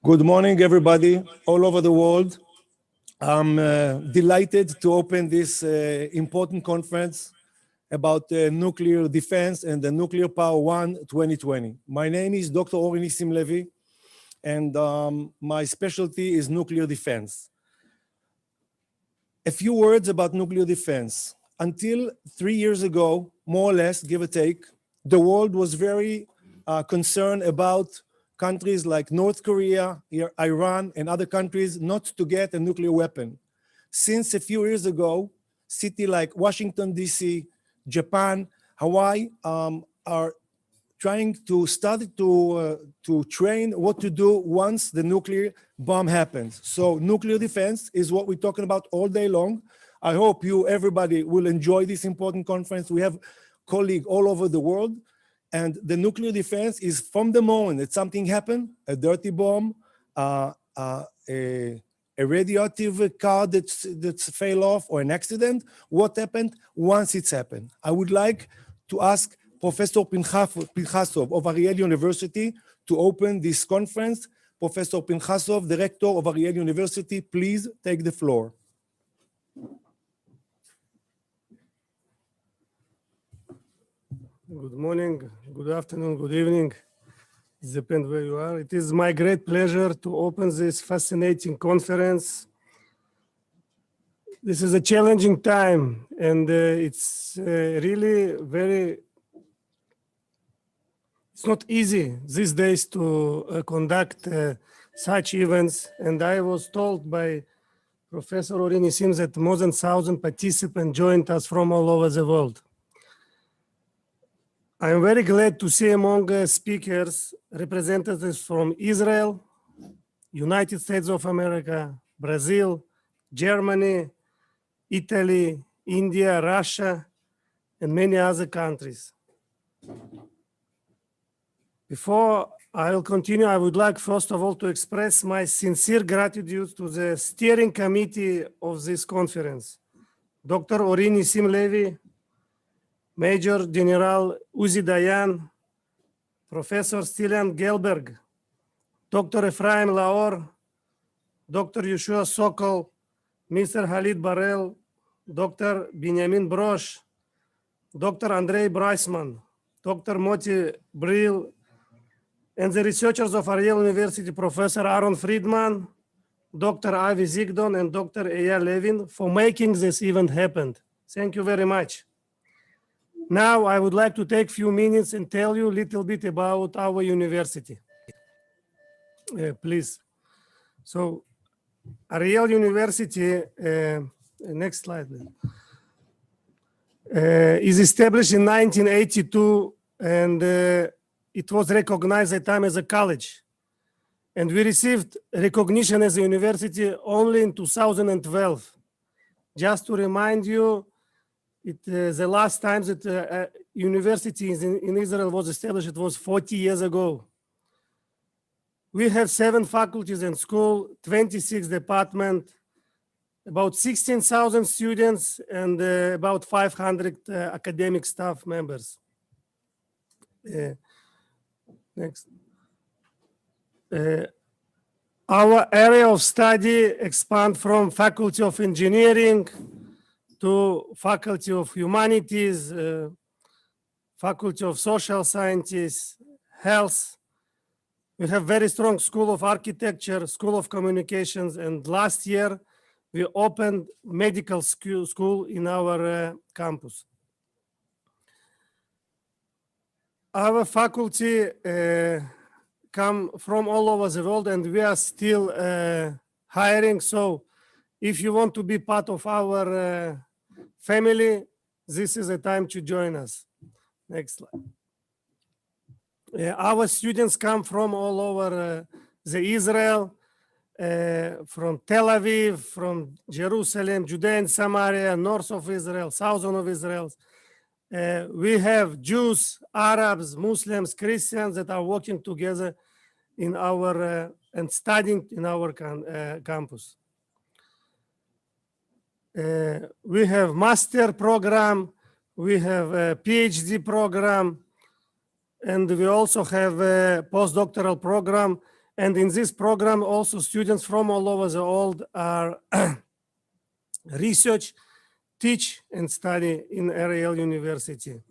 Good morning, everybody, all over the world. I'm delighted to open this important conference about nuclear defense and the Nuclear Power 1 2020. My name is Dr. Ori Nessim, and my specialty is nuclear defense. A few words about nuclear defense. Until 3 years ago, more or less, give or take, the world was very concerned about countries like North Korea, Iran, and other countries not to get a nuclear weapon. Since a few years ago, cities like Washington, D.C., Japan, Hawaii are trying to start to train what to do once the nuclear bomb happens. So nuclear defense is what we're talking about all day long. I hope everybody will enjoy this important conference. We have colleagues all over the world. And the nuclear defense is from the moment that something happened, a dirty bomb, a radioactive car that's fell off, or an accident, what happened once it's happened. I would like to ask Professor Pנחסוב of Aryel University to open this conference. Professor Pנחסוב, the Rector of Aryel University, please take the floor. Good morning, good afternoon, good evening. It depends where you are. It is my great pleasure to open this fascinating conference. This is a challenging time, and it's really it's not easy these days to conduct such events. And I was told by Professor Ori Nessim that more than 1,000 participants joined us from all over the world. I'm very glad to see among speakers representatives from Israel, United States of America, Brazil, Germany, Italy, India, Russia, and many other countries. Before I will continue, I would like first of all to express my sincere gratitude to the steering committee of this conference, Dr. Ori Nessim, Major General Uzi Dayan, Professor Stilian Gelberg, Dr. Ephraim Laor, Dr. Yeshua Sokol, Mr. Halid Barel, Dr. Benjamin Brosh, Dr. Andrei Breisman, Dr. Moti Bril, and the researchers of Aryel University, Professor Aaron Friedman, Dr. Avi Zigdon, and Dr. Eyal Levin for making this event happen. Thank you very much. Now, I would like to take a few minutes and tell you a little bit about our university. Please. So, Aryel University, next slide, please, is established in 1982, and it was recognized at the time as a college. And we received recognition as a university only in 2012. Just to remind you, the last time that university in Israel was established, it was 40 years ago. We have 7 faculties and schools, 26 departments, about 16,000 students, and about 500 academic staff members. Next. Our area of study expands from Faculty of Engineering to Faculty of Humanities, Faculty of Social Sciences, Health. We have very strong School of Architecture, School of Communications, and last year we opened medical school in our campus. Our faculty come from all over the world, and we are still hiring. So if you want to be part of our family, this is the time to join us. Next slide. Our students come from all over the Israel, from Tel Aviv, from Jerusalem, Judea and Samaria, north of Israel, south of Israel. We have Jews, Arabs, Muslims, Christians that are working together in our and studying in our campus. We have master program, we have a PhD program, and we also have a postdoctoral program. And in this program, also students from all over the world are research, teach, and study in Ariel University.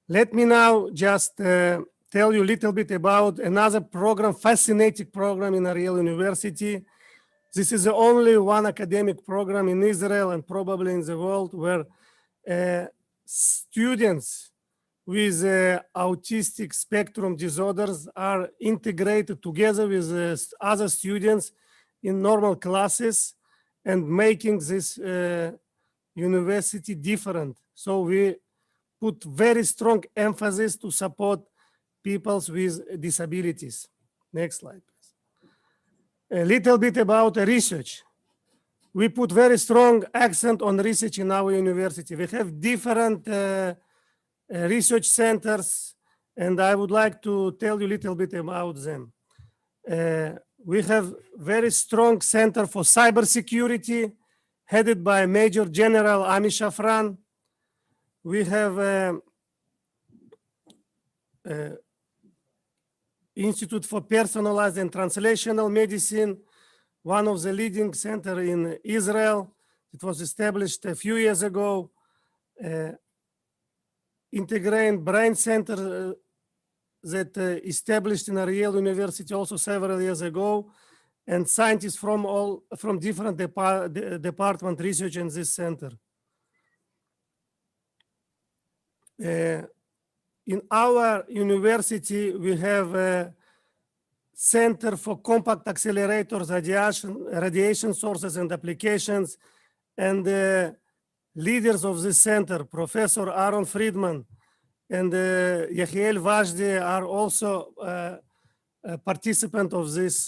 Let me now just tell you a little bit about another program, fascinating program in Ariel University. This is the only one academic program in Israel and probably in the world where students with autistic spectrum disorders are integrated together with other students in normal classes and making this university different. So we put very strong emphasis to support people with disabilities. Next slide, please. A little bit about research. We put very strong accent on research in our university. We have different research centers, and I would like to tell you a little bit about them. We have very strong center for cybersecurity, headed by Major General Ami Shafran. We have Institute for Personalized and Translational Medicine, one of the leading center in Israel. It was established a few years ago. Integrated Brain Center that established in Ariel University also several years ago, and scientists from different department research in this center. In our university, we have a Center for Compact Accelerators, Radiation Sources and Applications, and the leaders of this center, Professor Aaron Friedman and Yehiel Vashdi, are also a participant of this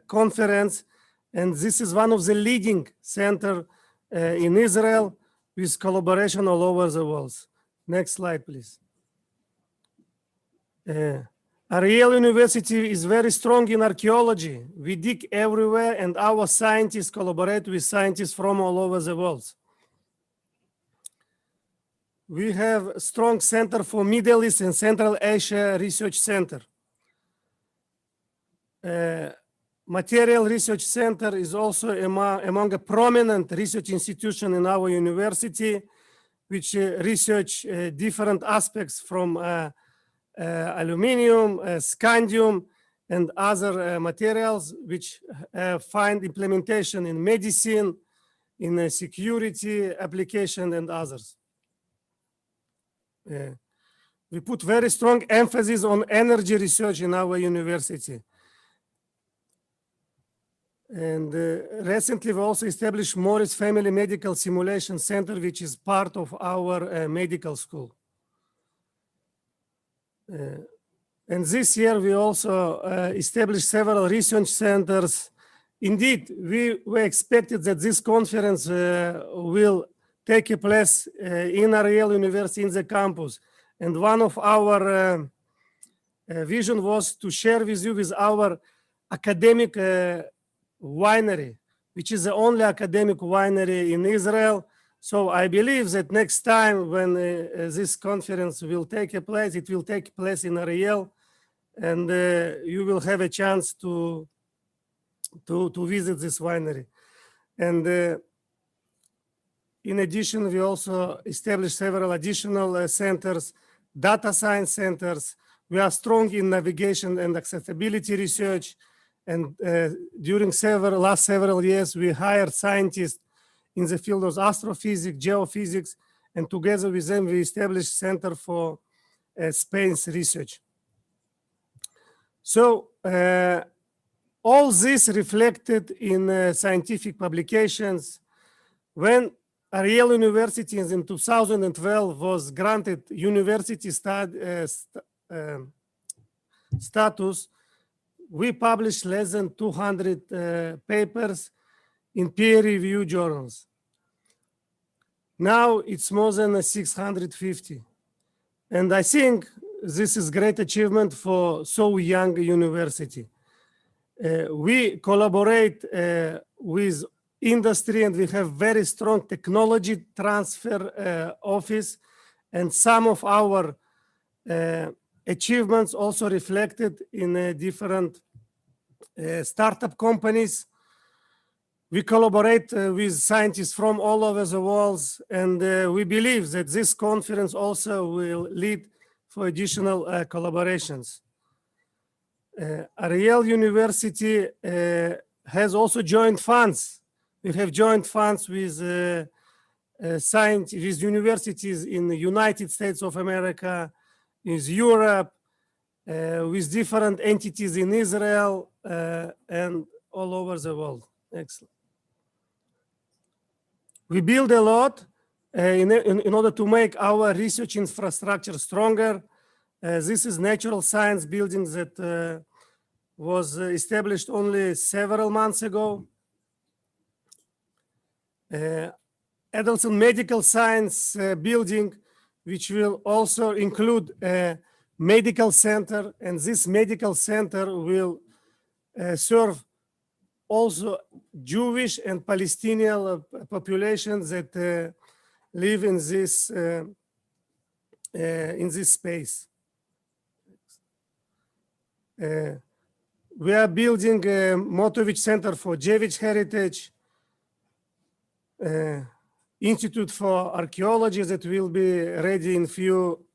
conference. And this is one of the leading centers in Israel with collaboration all over the world. Next slide, please. Ariel University is very strong in archaeology. We dig everywhere, and our scientists collaborate with scientists from all over the world. We have a strong center for Middle East and Central Asia Research Center. Material Research Center is also among a prominent research institution in our university, which research different aspects from aluminum, scandium, and other materials which find implementation in medicine, in security application, and others. We put very strong emphasis on energy research in our university. And recently we also established Morris Family Medical Simulation Center, which is part of our medical school. And this year we also established several research centers. Indeed, we were expected that this conference will take place in Ariel University in the campus. And one of our vision was to share with you with our academic winery, which is the only academic winery in Israel. So I believe that next time when this conference will take place, it will take place in Ariel, and you will have a chance to visit this winery. And in addition, we also established several additional centers, data science centers. We are strong in navigation and accessibility research. And during last several years, we hired scientists in the field of astrophysics, geophysics, and together with them, we established Center for Space Research. So all this reflected in scientific publications. When Ariel University in 2012 was granted university status, we published less than 200 papers in peer-reviewed journals. Now it's more than 650. And I think this is great achievement for so young university. We collaborate with industry, and we have very strong technology transfer office, and some of our achievements also reflected in different startup companies. We collaborate with scientists from all over the world, and we believe that this conference also will lead for additional collaborations. Aryel University has also joined funds. We have joined funds with with universities in the United States of America, in Europe, with different entities in Israel and all over the world. Excellent. We build a lot in order to make our research infrastructure stronger. This is natural science building that was established only several months ago. Adults and medical science building, which will also include a medical center, and this medical center will serve also Jewish and Palestinian populations that live in this space. We are building a Motovich Center for Jewish Heritage, Institute for Archaeology that will be ready in few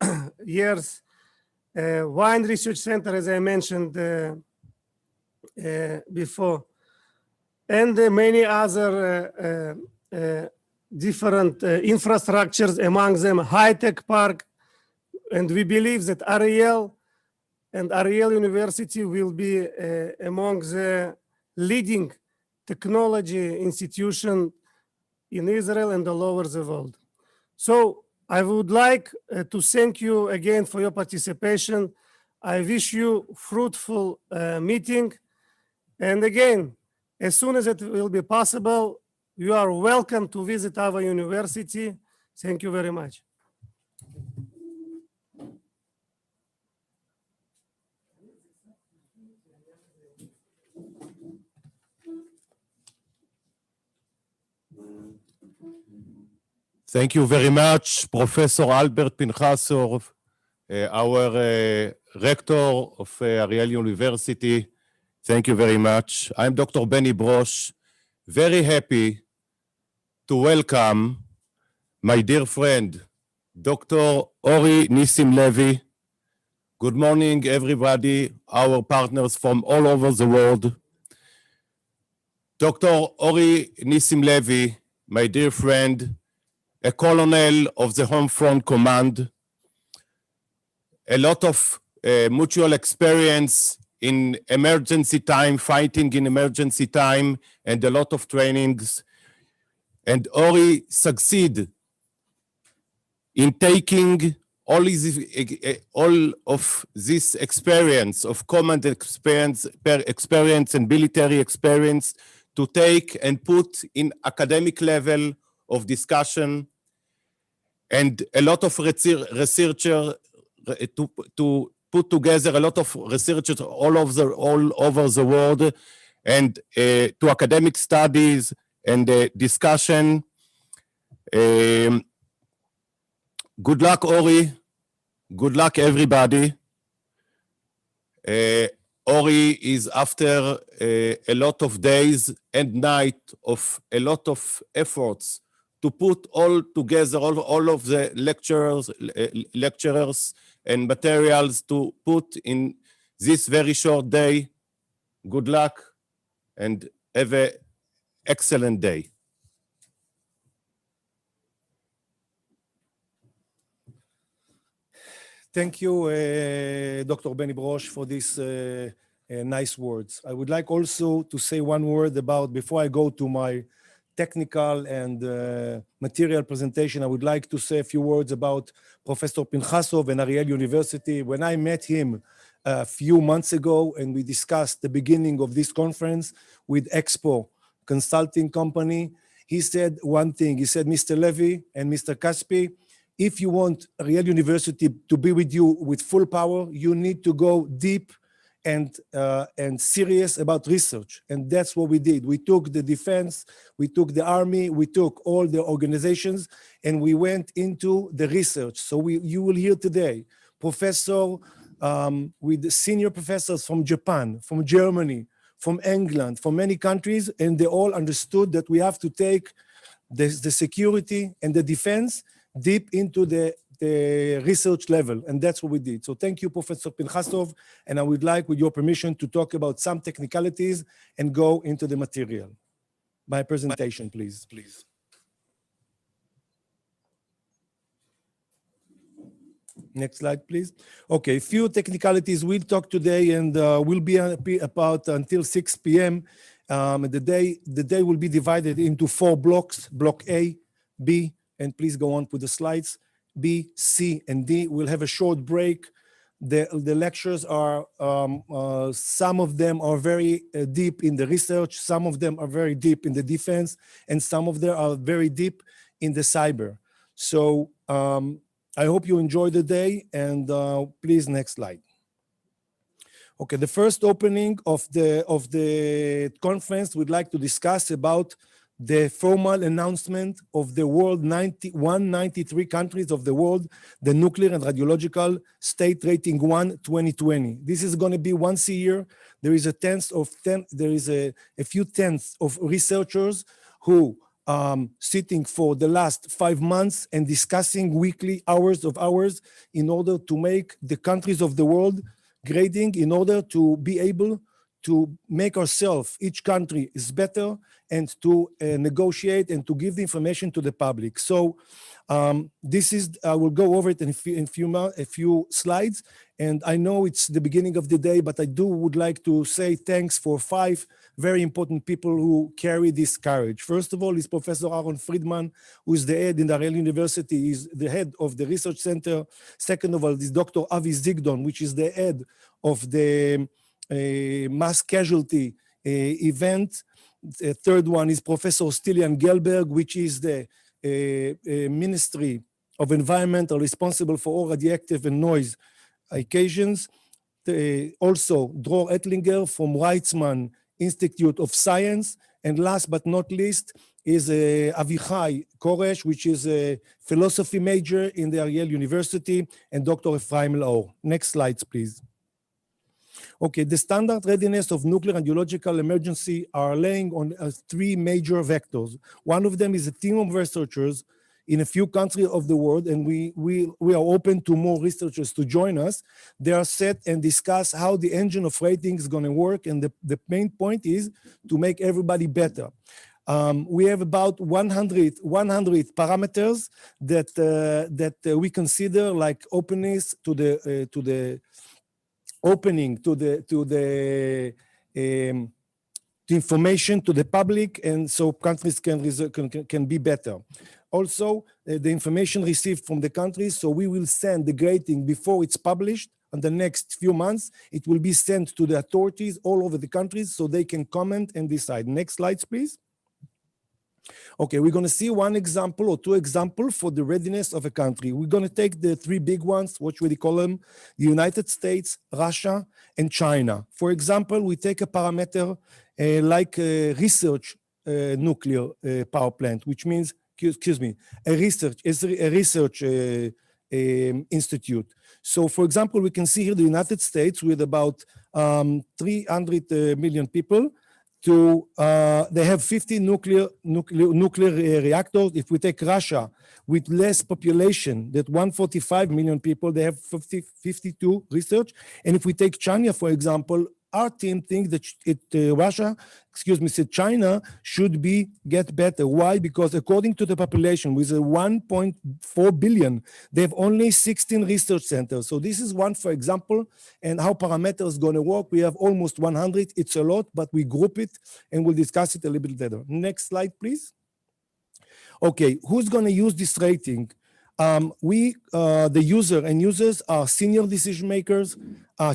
years, Wine Research Center, as I mentioned before, and many other different infrastructures, among them high-tech park. And we believe that Aryel and Aryel University will be among the leading technology institution in Israel and all over the world. So I would like to thank you again for your participation. I wish you fruitful meeting. And again, as soon as it will be possible, you are welcome to visit our university. Thank you very much. Thank you very much, Professor Albert Pנחsov, our rector of Aryel University. Thank you very much. I'm Dr. Benny Brosh, very happy to welcome my dear friend, Dr. Ori נסים Levy. Good morning, everybody, our partners from all over the world. Dr. Ori נסים Levy, my dear friend, a colonel of the Home Front Command, a lot of mutual experience in emergency time, fighting in emergency time, and a lot of trainings. And Ori succeeded in taking all of this experience, of command experience and military experience, to take and put in academic level of discussion, and a lot of researchers to put together a lot of researchers all over the world, and to academic studies and discussion. Good luck, Ori. Good luck, everybody. Ori is after a lot of days and nights of a lot of efforts to put all together, all of the lecturers and materials to put in this very short day. Good luck and have an excellent day. Thank you, Dr. Benny Brosh, for these nice words. I would like also to say one word about, before I go to my technical and material presentation, I would like to say a few words about Professor Pנחsov and Aryel University. When I met him a few months ago and we discussed the beginning of this conference with Expo Consulting Company, he said one thing. He said, Mr. Levy and Mr. Kaspi, if you want Aryel University to be with you with full power, you need to go deep and serious about research. And that's what we did. We took the defense, we took the army, we took all the organizations, and we went into the research. So you will hear today, professor with senior professors from Japan, from Germany, from England, from many countries, and they all understood that we have to take the security and the defense deep into the research level, and that's what we did. So thank you, Professor Pנחסוב, and I would like, with your permission, to talk about some technicalities and go into the material. My presentation, please. Next slide, please. Okay, few technicalities we'll talk today, and will be about until 6 p.m. The day will be divided into 4 blocks, block A, B, and please go on with the slides, B, C, and D. We'll have a short break. The lectures are, some of them are very deep in the research, some of them are very deep in the defense, and some of them are very deep in the cyber. So I hope you enjoy the day, and please, next slide. Okay, the first opening of the conference, we'd like to discuss about the formal announcement of the world 193 countries of the world, the Nuclear and Radiological State Rating 1 2020. This is going to be once a year. There is a few tenths of researchers who sitting for the last 5 months and discussing weekly hours in order to make the countries of the world grading, in order to be able to make ourselves, each country is better, and to negotiate and to give the information to the public. So this is, I will go over it in a few slides. And I know it's the beginning of the day, but I would like to say thanks for 5 very important people who carry this courage. First of all is Professor Aaron Friedman, who is the head in the Aryel University, is the head of the research center. Second of all is Dr. Avi Zigdon, which is the head of the mass casualty event. The third one is Professor Stilian Gelberg, which is the Ministry of Environment, responsible for all radioactive and noise occasions. Also, Dror Ettlinger from Weizmann Institute of Science. And last but not least is Avichai Koresh, which is a philosophy major in the Ariel University, and Dr. Ephraim Laor. Next slides, please. Okay, the standard readiness of nuclear and radiological emergency are laying on 3 major vectors. One of them is a team of researchers in a few countries of the world, and we are open to more researchers to join us. They are set and discuss how the engine of rating is going to work, and the main point is to make everybody better. We have about 100 parameters that we consider like openness to the opening to the information to the public, and so countries can be better. Also, the information received from the countries, so we will send the grading before it's published. In the next few months, it will be sent to the authorities all over the countries so they can comment and decide. Next slides, please. Okay, we're going to see 1 example or 2 examples for the readiness of a country. We're going to take the 3 big ones, what we call them, the United States, Russia, and China. For example, we take a parameter like a research nuclear power plant, which means, a research institute. So, for example, we can see here the United States with about 300 million people. They have 50 nuclear reactors. If we take Russia with less population, that 145 million people, they have 52 research. And if we take China, for example, our team thinks that China should get better. Why? Because according to the population, with 1.4 billion, they have only 16 research centers. So this is one, for example, and how parameters is going to work. We have almost 100. It's a lot, but we group it, and we'll discuss it a little bit later. Next slide, please. Okay, who's going to use this rating? The users are senior decision makers,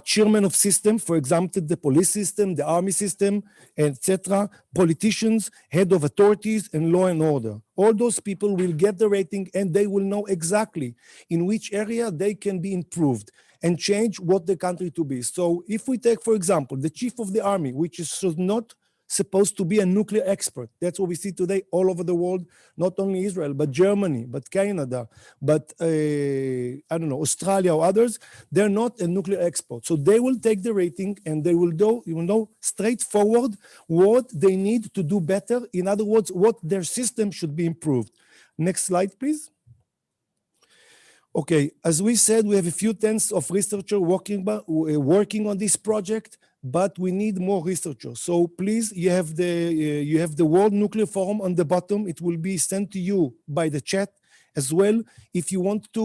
chairman of system, for example, the police system, the army system, etc., politicians, head of authorities, and law and order. All those people will get the rating, and they will know exactly in which area they can be improved and change what the country to be. So if we take, for example, the chief of the army, which should not supposed to be a nuclear expert. That's what we see today all over the world, not only Israel, but Germany, but Canada, but I don't know, Australia or others. They're not a nuclear expert. So they will take the rating and they will do, straightforward what they need to do better. In other words, what their system should be improved. Next slide, please. Okay, as we said, we have a few tens of researchers working on this project, but we need more researchers. So please, you have the World Nuclear Forum on the bottom. It will be sent to you by the chat as well. If you want to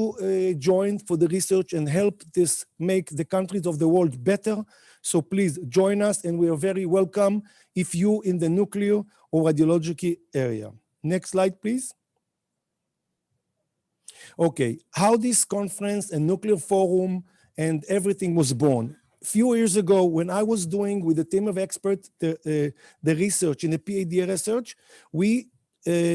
join for the research and help this make the countries of the world better, so please join us, and we are very welcome if you in the nuclear or radiology area. Next slide, please. Okay, how this conference and nuclear forum and everything was born. A few years ago, when I was doing with a team of experts the research in the PhD research, we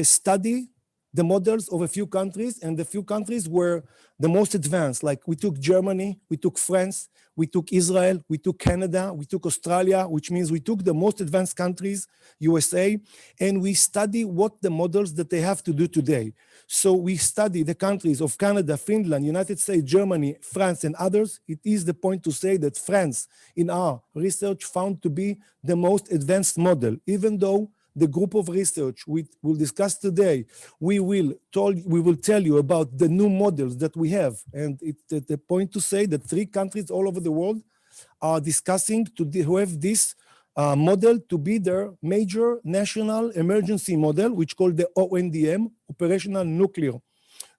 study the models of a few countries, and the few countries were the most advanced. Like we took Germany, we took France, we took Israel, we took Canada, we took Australia, which means we took the most advanced countries, USA, and we study what the models that they have to do today. So we study the countries of Canada, Finland, United States, Germany, France, and others. It is the point to say that France, in our research, found to be the most advanced model, even though the group of research we will discuss today, we will tell you about the new models that we have. And it's the point to say that 3 countries all over the world are discussing to have this model to be their major national emergency model, which called the ONDM, Operational Nuclear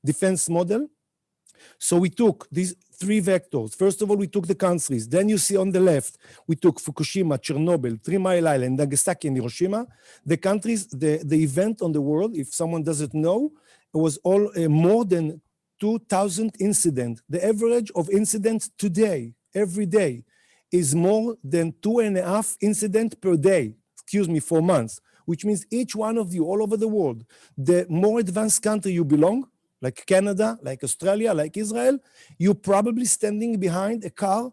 Defense Model. So we took these 3 vectors. First of all, we took the countries. Then you see on the left, we took Fukushima, Chernobyl, 3 Mile Island, Nagasaki, and Hiroshima. The countries, the event on the world, if someone doesn't know, it was all more than 2,000 incidents. The average of incidents today, every day, is more than 2.5 incidents per day, for months, which means each one of you all over the world, the more advanced country you belong, like Canada, like Australia, like Israel, you're probably standing behind a car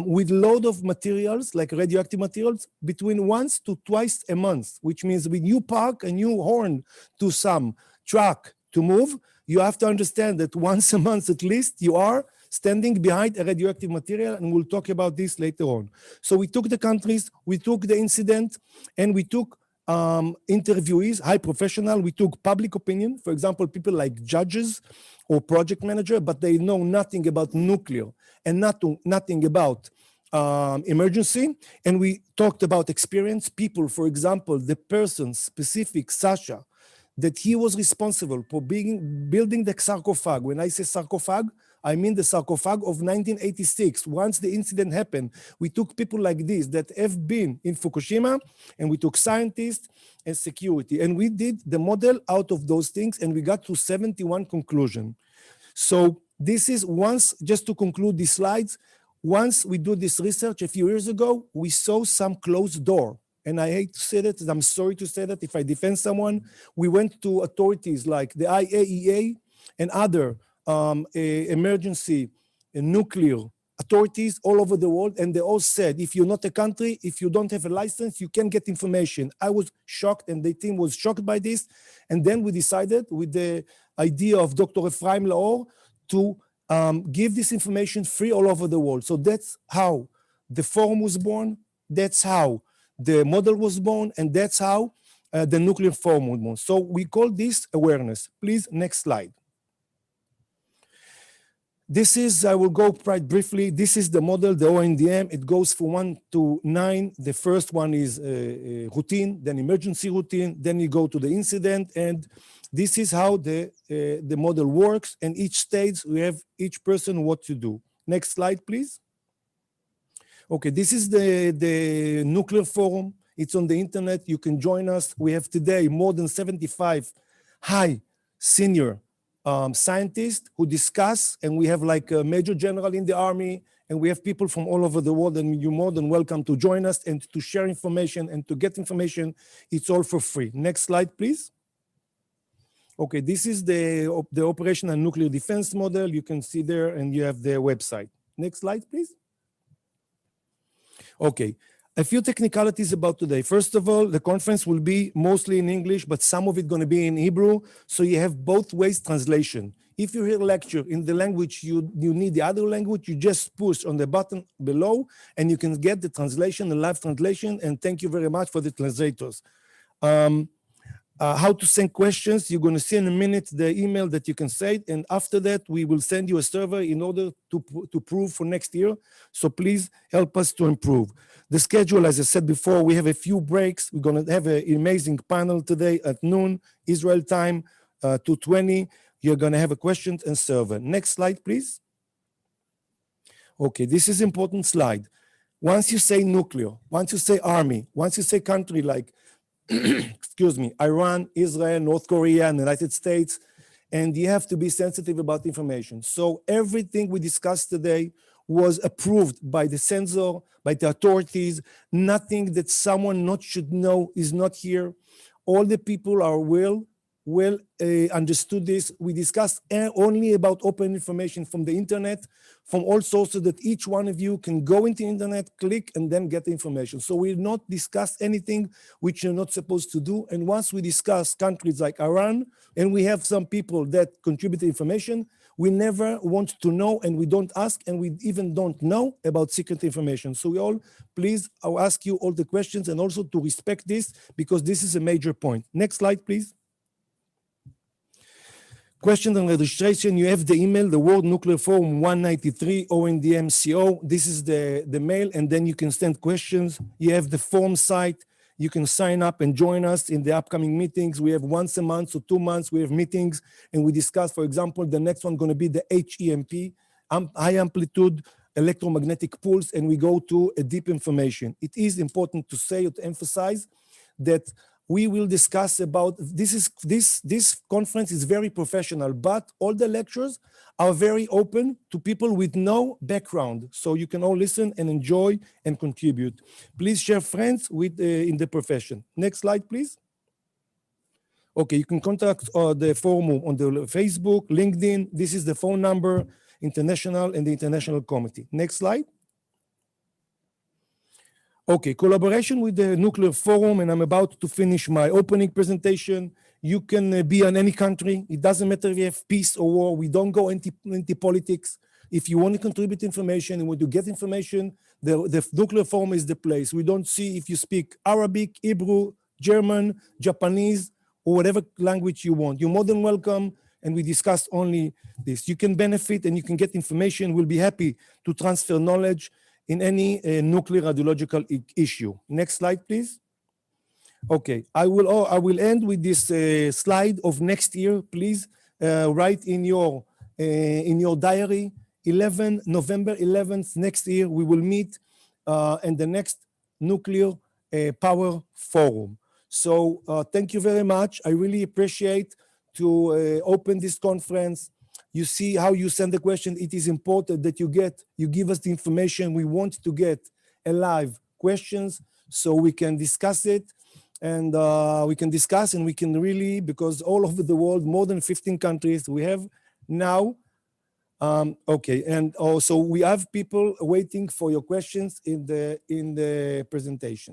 with a load of materials, like radioactive materials, between once to twice a month, which means when you park a new horn to some truck to move, you have to understand that once a month at least, you are standing behind a radioactive material, and we'll talk about this later on. So we took the countries, we took the incident, and we took interviewees, high professional. We took public opinion, for example, people like judges or project manager, but they know nothing about nuclear and nothing about emergency. And we talked about experience. People, for example, the person specific, Sasha, that he was responsible for building the sarcophag. When I say sarcophag, I mean the sarcophag of 1986. Once the incident happened, we took people like this that have been in Fukushima, and we took scientists and security. And we did the model out of those things, and we got to 71 conclusions. So this is just to conclude these slides, once we do this research a few years ago, we saw some closed door. And I hate to say that, I'm sorry to say that if I defend someone. We went to authorities like the IAEA and other emergency nuclear authorities all over the world, and they all said, if you're not a country, if you don't have a license, you can't get information. I was shocked, and the team was shocked by this. And then we decided, with the idea of Dr. Ephraim Laor, to give this information free all over the world. So that's how the forum was born, that's how the model was born, and that's how the nuclear forum was born. So we call this awareness. Please, next slide. This is, I will go quite briefly, this is the model, the ONDM. It goes from 1 to 9. The first one is routine, then emergency routine, then you go to the incident, and this is how the model works. And each stage, we have each person what to do. Next slide, please. Okay, this is the nuclear forum. It's on the internet. You can join us. We have today more than 75 high senior scientists who discuss, and we have like a major general in the army, and we have people from all over the world, and you're more than welcome to join us and to share information and to get information. It's all for free. Next slide, please. Okay, this is the operational nuclear defense model. You can see there, and you have the website. Next slide, please. Okay, A few technicalities about today. First of all, the conference will be mostly in English, but some of it going to be in Hebrew. So you have both ways translation. If you hear a lecture in the language you need the other language, you just push on the button below and you can get the translation, the live translation. And thank you very much for the translators. How to send questions, you're going to see in a minute the email that you can say, and after that we will send you a survey in order to prove for next year. So please help us to improve. The schedule, as I said before, we have a few breaks. We're going to have an amazing panel today at noon, Israel time, 2:20. You're going to have a question and survey. Next slide, please. Okay, this is an important slide. Once you say nuclear, once you say army, once you say country like excuse me, Iran, Israel, North Korea, and the United States, and you have to be sensitive about information. So everything we discussed today was approved by the censor, by the authorities. Nothing that someone not should know is not here. All the people are well understood this. We discussed only about open information from the internet, from all sources that each one of you can go into the internet, click, and then get the information. So we will not discuss anything which you're not supposed to do. And once we discuss countries like Iran, and we have some people that contribute information, we never want to know, and we don't ask, and we even don't know about secret information. So we all, please, I'll ask you all the questions and also to respect this because this is a major point. Next slide, please. Question and registration, you have the email, the World Nuclear Forum 193 ONDMCO. This is the mail, and then you can send questions. You have the form site. You can sign up and join us in the upcoming meetings. We have once a month or 2 months, we have meetings, and we discuss, for example, the next one going to be the HEMP, high amplitude electromagnetic pulse, and we go to a deep information. It is important to say or to emphasize that we will discuss about this conference is very professional, but all the lectures are very open to people with no background. So you can all listen and enjoy and contribute. Please share friends with in the profession. Next slide, please. Okay, you can contact the forum on the Facebook, LinkedIn. This is the phone number, international and the international committee. Next slide. Okay, collaboration with the Nuclear Forum, and I'm about to finish my opening presentation. You can be on any country. It doesn't matter if you have peace or war. We don't go into politics. If you want to contribute information and want to get information, the Nuclear Forum is the place. We don't see if you speak Arabic, Hebrew, German, Japanese, or whatever language you want. You're more than welcome, and we discuss only this. You can benefit and you can get information. We'll be happy to transfer knowledge in any nuclear radiological issue. Next slide, please. Okay, I will end with this slide of next year. Please write in your diary, November 11th next year, we will meet in the next Nuclear Power Forum. So thank you very much. I really appreciate to open this conference. You see how you send the question. It is important that you give us the information. We want to get a live questions so we can discuss it, and we can really, because all over the world, more than 15 countries we have now. Okay, and also we have people waiting for your questions in the presentations.